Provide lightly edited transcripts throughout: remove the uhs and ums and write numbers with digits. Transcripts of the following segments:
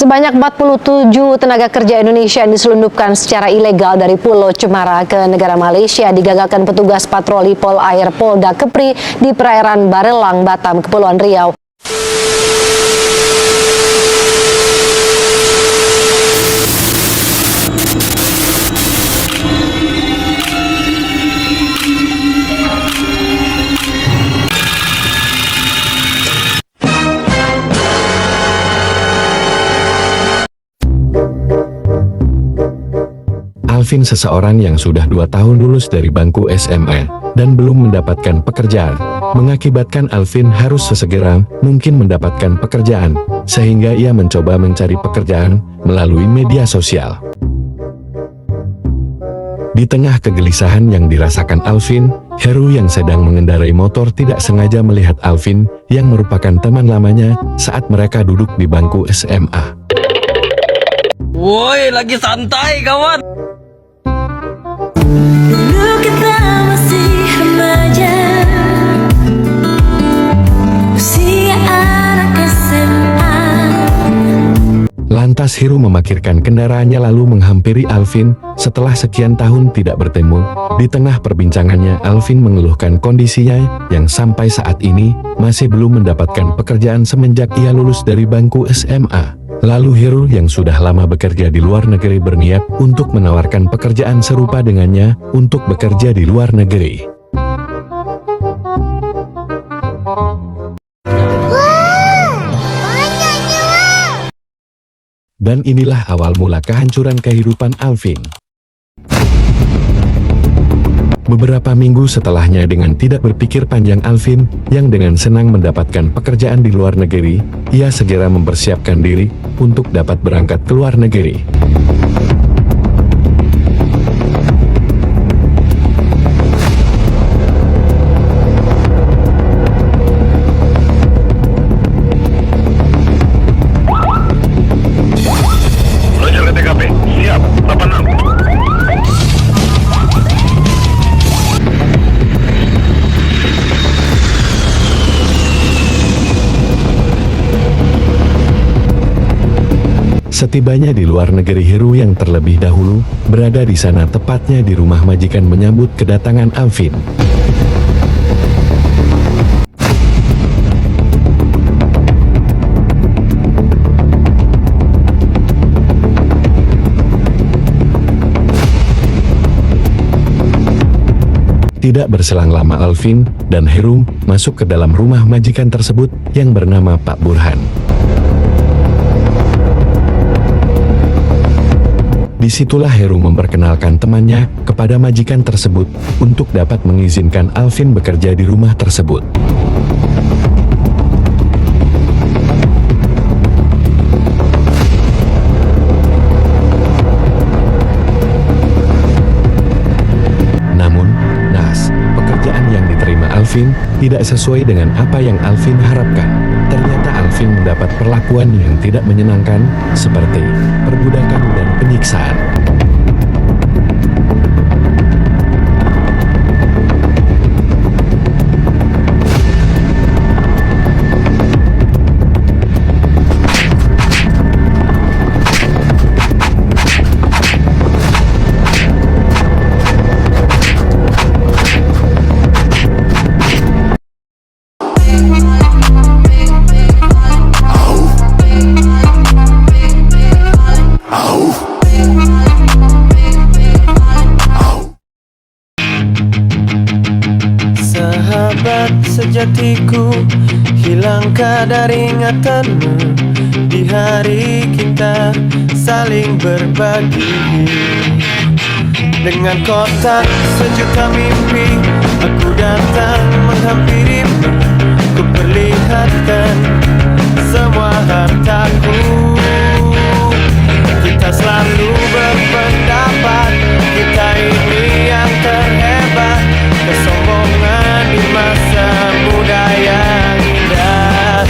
Sebanyak 47 tenaga kerja Indonesia yang diselundupkan secara ilegal dari Pulau Cemara ke negara Malaysia digagalkan petugas patroli Pol Air Polda Kepri di perairan Barelang, Batam, Kepulauan Riau. Alvin, seseorang yang sudah 2 tahun lulus dari bangku SMA dan belum mendapatkan pekerjaan, mengakibatkan Alvin harus sesegera mungkin mendapatkan pekerjaan, sehingga ia mencoba mencari pekerjaan melalui media sosial. Di tengah kegelisahan yang dirasakan Alvin, Heru yang sedang mengendarai motor tidak sengaja melihat Alvin yang merupakan teman lamanya saat mereka duduk di bangku SMA. Woi, lagi santai kawan. Dulu kita masih remaja, usia anak SMA. Lantas Heru memarkirkan kendaraannya lalu menghampiri Alvin. Setelah sekian tahun tidak bertemu, di tengah perbincangannya Alvin mengeluhkan kondisinya yang sampai saat ini masih belum mendapatkan pekerjaan semenjak ia lulus dari bangku SMA. Lalu Heru yang sudah lama bekerja di luar negeri berniat untuk menawarkan pekerjaan serupa dengannya untuk bekerja di luar negeri. Dan inilah awal mula kehancuran kehidupan Alvin. Beberapa minggu setelahnya, dengan tidak berpikir panjang, Alvin yang dengan senang mendapatkan pekerjaan di luar negeri, ia segera mempersiapkan diri untuk dapat berangkat ke luar negeri. Roger TKP, siap, 86. Setibanya di luar negeri, Heru yang terlebih dahulu berada di sana, tepatnya di rumah majikan, menyambut kedatangan Alvin. Tidak berselang lama Alvin dan Heru masuk ke dalam rumah majikan tersebut yang bernama Pak Burhan. Disitulah Heru memperkenalkan temannya kepada majikan tersebut untuk dapat mengizinkan Alvin bekerja di rumah tersebut. Namun, naas, pekerjaan yang diterima Alvin tidak sesuai dengan apa yang Alvin harapkan. Ternyata Alvin mendapat perlakuan yang tidak menyenangkan, seperti perbudakan dan penyiksaan. Sahabat sejatiku, hilang kadar ingatanmu di hari kita saling berbagi. Dengan kotak sejuta mimpi, aku datang menghampirimu. Ku perlihatkan semua hartaku. Kita selalu berpendapat kita ini yang terhebat. Kesombongan di masa muda yang indah.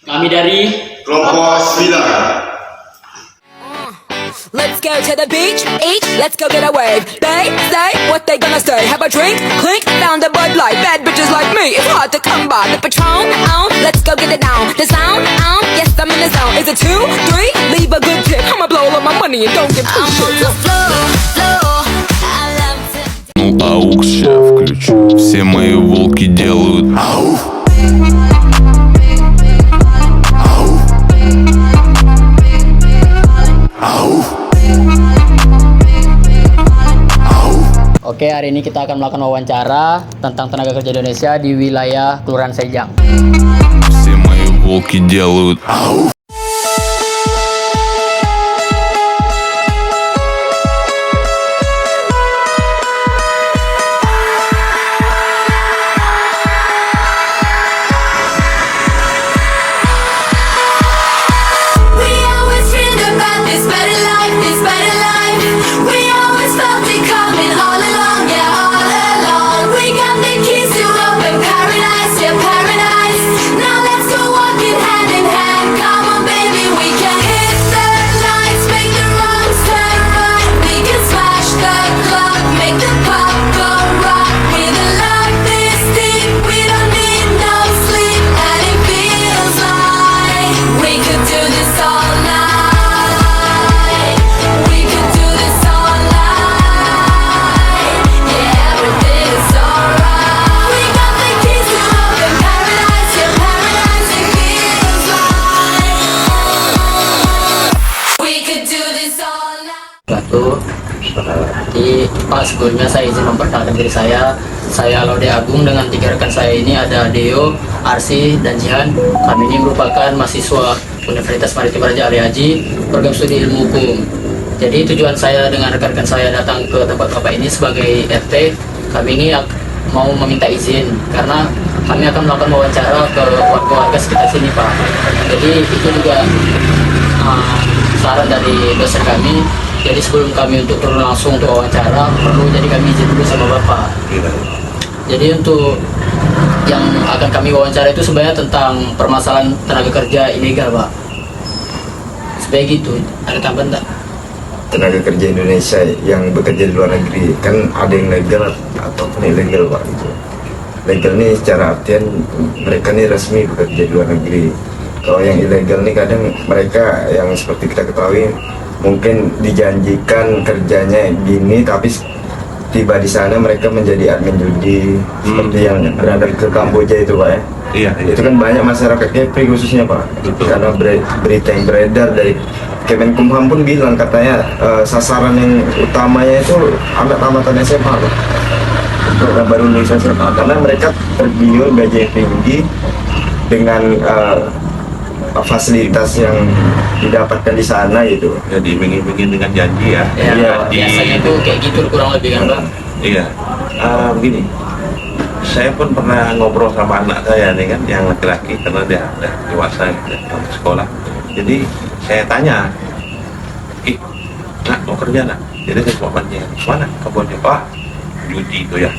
Kami dari Kelompok 9. Let's get go to the beach, eat, let's go get a wave. They say what they gonna say. Have a drink, clink, found a Bud Light. Bad bitches like me, it's hard to come by. The Patron, let's go get it down. The sound, yes, I'm in the zone. Is it 2, 3? Leave a good tip. I'ma blow all of my money and don't give two I'm on shits. the floor. I love to. Ну, аук ща включу. Все мои волки делают Oke, hari ini kita akan melakukan wawancara tentang tenaga kerja Indonesia di wilayah Kelurahan Sejang. Все мои волки делают We always dreamed about this better life, this better life. We always felt it coming all along, yeah, all along. We got the keys to open paradise, yeah, paradise. Now let's go walking hand in hand. Come on, baby, we can hit the lights, make the wrongs turn right. We can smash the club, make the pop go rock. With a love this deep, we don't need no sleep, and it feels like we could do this all night. We could do this all night. Yeah, everything is alright. We got the keys to open paradise, yeah, paradise. It feels like we could do this all night. Jadi Pak, sebelumnya saya izin memperkenalkan diri saya. Saya Laude Agung, dengan 3 rekan saya ini ada Deo, Arsi, dan Jihan. Kami ini merupakan mahasiswa Universitas Maritim Raja Ali Haji, program studi ilmu hukum. Jadi tujuan saya dengan rekan-rekan saya datang ke tempat Bapak ini sebagai RT, kami ini mau meminta izin karena kami akan melakukan wawancara ke warga-warga sekitar sini, Pak. Jadi itu juga saran dari dosen kami. Jadi sebelum kami untuk turun langsung untuk wawancara, perlu jadi kami izin dulu sama Bapak. Jadi untuk yang akan kami wawancara itu sebenarnya tentang permasalahan tenaga kerja ilegal, Pak. Sebagai gitu, ada tambahan enggak? Tenaga kerja Indonesia yang bekerja di luar negeri kan ada yang legal ataupun ilegal, Pak, gitu. Legal nih secara artian mereka nih resmi bekerja di luar negeri. Kalau yang ilegal nih kadang mereka yang seperti kita ketahui mungkin dijanjikan kerjanya gini tapi tiba di sana mereka menjadi admin judi seperti yang berada ke Kamboja itu, Pak, ya. Iya, Itu kan banyak masyarakat Kepri khususnya, Pak. Betul. Karena berita yang beredar dari Kemenkumham pun bilang katanya sasaran yang utamanya itu anak tamatan SMA, Pak. Untuk baru lulus SMA karena mereka tergiur gaji yang tinggi dengan fasilitas yang didapatkan di sana gitu. Ya diiming-imingin dengan janji ya. Ya, Iya, biasanya itu kayak gitu kurang lebih kan, Pak? Iya. Begini, saya pun pernah ngobrol sama anak saya nih kan, yang laki-laki karena dia udah dewasa, udah ke sekolah. Jadi saya tanya, nak mau kerja nak? Jadi saya cuma tanya, mana kebunnya? Wah, judi itu ya.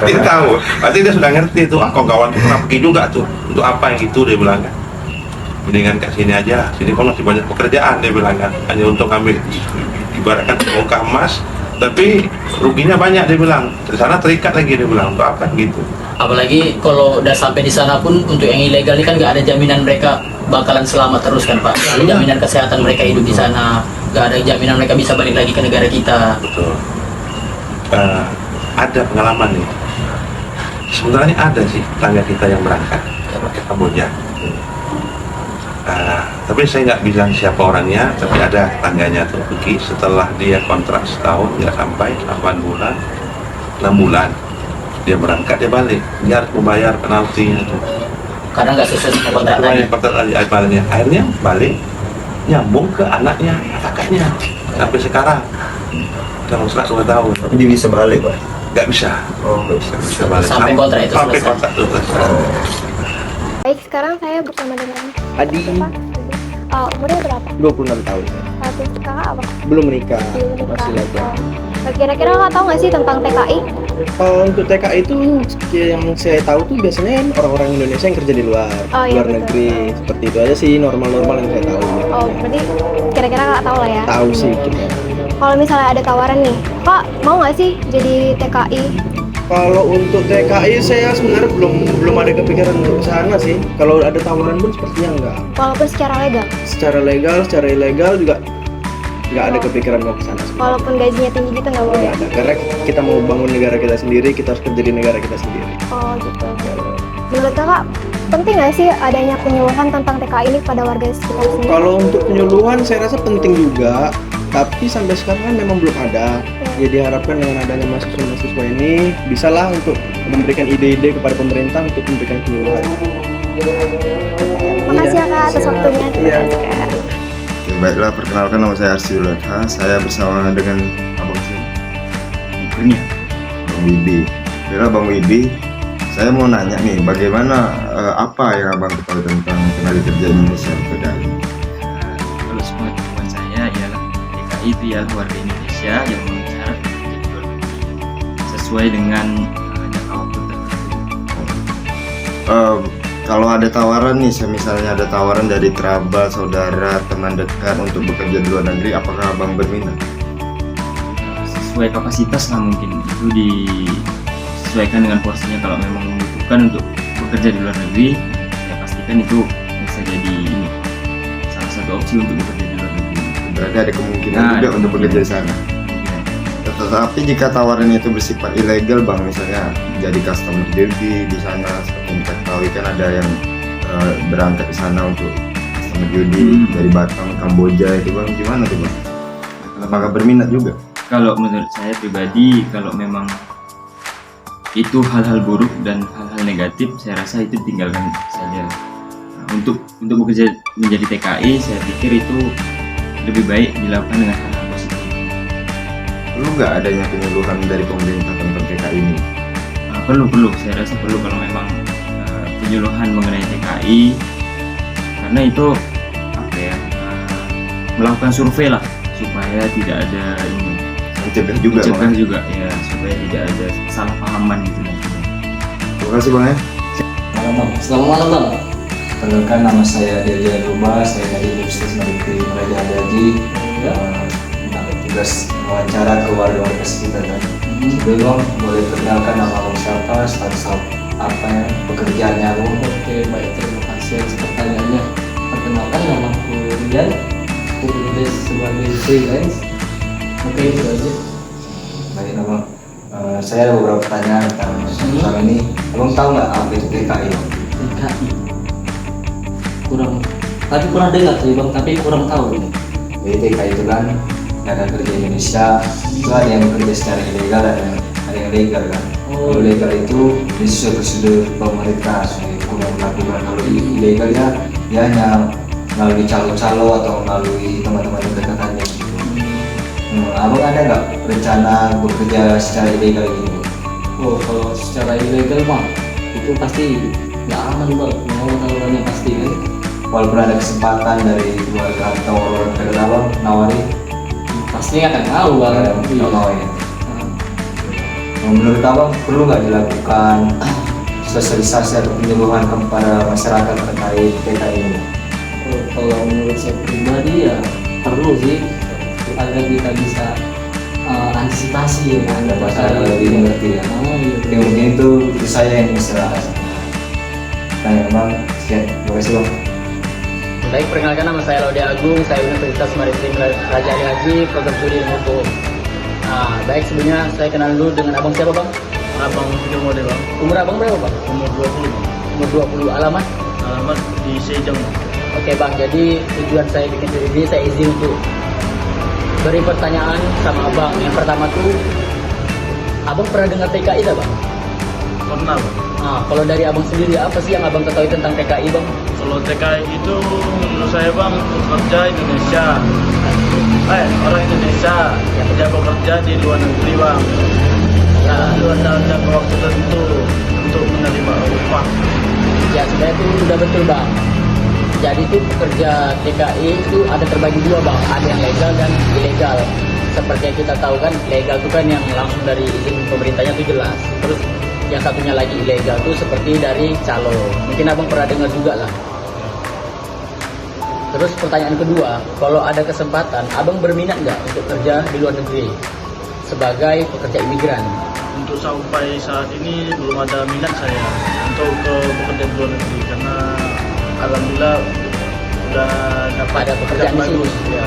Dia tahu, berarti dia sudah ngerti tuh. Kau kawan pernah pergi juga tuh. Untuk apa yang itu dia bilang kan? Mendingan ke sini aja, sini kan masih banyak pekerjaan, dia bilang kan. Hanya untuk ngambil ibaratkan bongkar emas, tapi ruginya banyak, dia bilang. Di sana terikat lagi, dia bilang, untuk apa gitu. Apalagi kalau udah sampai di sana pun untuk yang ilegal ini kan nggak ada jaminan mereka bakalan selamat terus kan, Pak. Nggak ada jaminan kesehatan mereka hidup di sana, nggak ada jaminan mereka bisa balik lagi ke negara kita. Betul. Ada pengalaman nih. Sebenarnya ada sih tetangga kita yang berangkat ke Kamboja. Tapi saya nggak bilang siapa orangnya, tapi ada tetangganya tuh pergi setelah dia kontrak setahun nggak sampai 8 bulan, 6 bulan dia berangkat, dia balik, dia harus membayar penaltinya tuh. Karena nggak sesuai sama kontrak tadi. Akhirnya balik, nyambung ke anaknya, kakaknya sampai sekarang dalam 2 tahun. Tapi dia bisa balik, Pak. Nggak bisa. Oh, nggak bisa. Bisa balik. Sampai kontrak itu sampai selesai. kontrak itu selesai. Baik, sekarang saya bersama dengan Adi, umurnya berapa? 26 tahun. Status kakak apa? Belum menikah, Belum menikah. masih lajang. Kira-kira kakak tahu nggak sih tentang TKI? Untuk TKI itu yang saya tahu tuh biasanya orang-orang Indonesia yang kerja di luar, Oh, iya, luar betul. negeri. Seperti itu aja sih normal-normal yang saya tahu. Oh, Oh, berarti kira-kira kakak tahu lah ya. Tahu sih kita. Kalau misalnya ada tawaran nih, kak mau nggak sih jadi TKI? Kalau untuk TKI saya sebenarnya belum ada kepikiran untuk ke sana sih. Kalau ada tawaran pun sepertinya enggak. Walaupun secara legal. Secara legal, secara ilegal juga nggak ada kepikiran mau ke sana. Walaupun gajinya tinggi gitu nggak boleh. Nggak ada. Karena kita mau bangun negara kita sendiri, kita harus kerja di negara kita sendiri. Oh gitu. Menurut kakak penting nggak sih adanya penyuluhan tentang TKI ini pada warga sekitar sini? Kalau untuk penyuluhan saya rasa penting juga, tapi sampai sekarang kan memang belum ada. Jadi diharapkan dengan adanya mahasiswa-mahasiswa ini bisalah untuk memberikan ide-ide kepada pemerintah untuk memberikan penyuluhan. Makasih ya kak atas waktunya. Iya. Oke, baiklah, perkenalkan nama saya Arsi Ulatha. Saya bersama dengan Abang Bang Wibi. Baiklah Bang Wibi, saya mau nanya nih, bagaimana apa yang Abang ketahui tentang tenaga kerja Indonesia di PDAI? Kalau semua teman saya ialah TKI itu ya warga Indonesia yang memenuhi syarat sesuai dengan jangka waktu tertentu. Kalau ada tawaran nih, misalnya ada tawaran dari kerabat, saudara, teman dekat untuk bekerja di luar negeri, apakah Abang berminat? Sesuai kapasitas lah mungkin, itu disesuaikan dengan porsinya. Kalau memang membutuhkan untuk bekerja di luar negeri, ya pastikan itu bisa jadi ini salah satu opsi untuk bekerja di luar negeri. Berarti ada kemungkinan juga untuk bekerja di sana. Tetapi jika tawaran itu bersifat ilegal Bang, misalnya jadi customer judi di sana, seperti yang kita ketahui kan ada yang berangkat di sana untuk customer judi dari Batam, Kamboja itu Bang, gimana tuh Bang? Apakah berminat juga? Kalau menurut saya pribadi, kalau memang itu hal-hal buruk dan hal-hal negatif, saya rasa itu tinggalkan saja. Nah, untuk bekerja menjadi TKI, saya pikir itu lebih baik dilakukan dengan hal-hal positif. Perlu nggak adanya penyuluhan dari pemerintah tentang TKI ini? Perlu, saya rasa perlu kalau memang penyuluhan mengenai TKI, karena itu apa ya, melakukan survei lah supaya tidak ada ini. Mencegah juga ya, supaya tidak ada salah pahaman gitu nantinya. Terima kasih Bang ya. Selamat malam Bang. Perkenalkan nama saya Delia Ruba, saya dari Universitas Maritim Raja Ali Haji. Tugas wawancara ke warga sekitar kan. Sebelum boleh perkenalkan nama Bang siapa, status apa ya, pekerjaannya Bang. Oke baik, terima kasih atas pertanyaannya. Perkenalkan nama aku Rian, aku bekerja sebagai freelance. Oke, itu aja. Baik, Abang. Saya ada beberapa pertanyaan tentang ini. Abang tahu nggak apa itu TKI? TKI? Tadi kurang dengar sih Bang, tapi kurang tahu ini. Jadi TKI itu kan tenaga kerja Indonesia. Itu ada yang bekerja secara ilegal dan ada yang legal kan. Kalau legal itu sesuai prosedur pemerintah, sesuai hukum yang berlaku. Kalau ilegalnya dia hanya melalui calo-calo atau melalui teman-teman dekatnya. Abang ada nggak rencana bekerja secara ilegal gini? Oh, kalau secara ilegal mah itu pasti nggak aman Bang. Mau tawarannya pasti kan? Walaupun ada kesempatan dari keluarga atau orang terdekat Abang nawari, pasti akan mau Bang. Mau ya. Menurut Abang perlu nggak dilakukan sosialisasi atau penyuluhan kepada masyarakat terkait TKI ini? Kalau menurut saya pribadi ya perlu sih, agar kita bisa antisipasi ya, ada masalah lebih mengerti ya. Yang mungkin itu saya yang bisa. Nah, Bang, sekian, terima kasih Bang. Baik, perkenalkan nama saya Laude Agung, saya Universitas Maritim Raja Ali Haji, program studi ilmu hukum. Baik, sebelumnya saya kenal dulu dengan Abang siapa Bang? Abang Firmode Bang. Umur Abang berapa Bang? Umur 20. Umur 20. Alamat? Alamat di Sejong. Oke Bang, jadi tujuan saya bikin video ini, saya izin untuk beri pertanyaan sama Abang. Yang pertama tuh, Abang pernah dengar TKI tak Bang? Pernah Bang. Nah, kalau dari Abang sendiri, apa sih yang Abang ketahui tentang TKI Bang? Kalau TKI itu menurut saya Bang, pekerja Indonesia, orang Indonesia yang bekerja di luar negeri Bang. Ya, itu ada jangka waktu tertentu untuk menerima upah. Ya, sebenarnya itu sudah betul Bang. Jadi itu pekerja TKI itu ada terbagi dua Bang, ada yang legal dan ilegal. Seperti yang kita tahu kan, legal itu kan yang langsung dari izin pemerintahnya itu jelas. Terus yang satunya lagi ilegal itu seperti dari calo. Mungkin Abang pernah dengar juga lah. Terus pertanyaan kedua, kalau ada kesempatan, abang berminat nggak untuk kerja di luar negeri sebagai pekerja imigran? Untuk sampai saat ini belum ada minat saya untuk ke bekerja di luar negeri karena alhamdulillah udah dapat Ada pekerjaan di sini. bagus ya.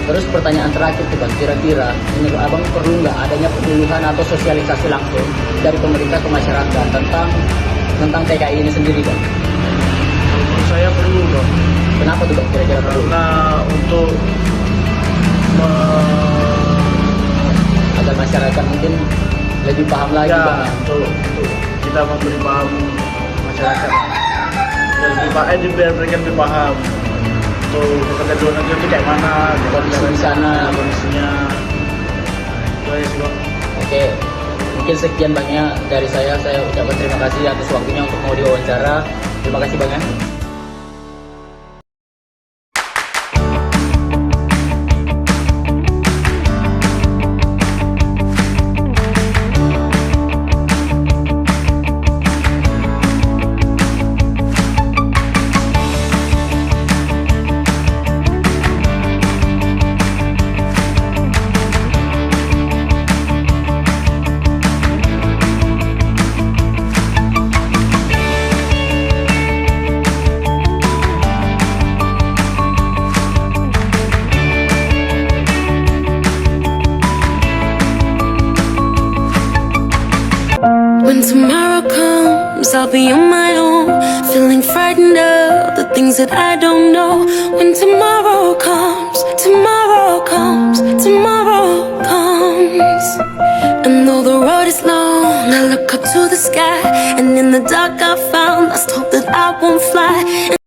Terus pertanyaan terakhir tuh Bang, kira-kira menurut abang perlu nggak adanya penyuluhan atau sosialisasi langsung dari pemerintah ke masyarakat tentang TKI ini sendiri Bang? Menurut saya perlu dong. Kenapa tuh Bang kira-kira perlu? Karena untuk Agar masyarakat mungkin lebih paham lagi ya, Bang. untuk kita memberi paham masyarakat dan biar mereka lebih paham untuk bekerja di luar negeri itu kayak mana Kondisi di sana. kondisinya. Nah, itu aja sih Bang. Oke, mungkin sekian Bang ya dari saya ucapkan terima kasih atas waktunya untuk mau diwawancara. Terima kasih Bang ya. When tomorrow comes, I'll be on my own, feeling frightened of the things that I don't know. When tomorrow comes, tomorrow comes, tomorrow comes. And though the road is long, I look up to the sky, and in the dark I found lost hope that I won't fly.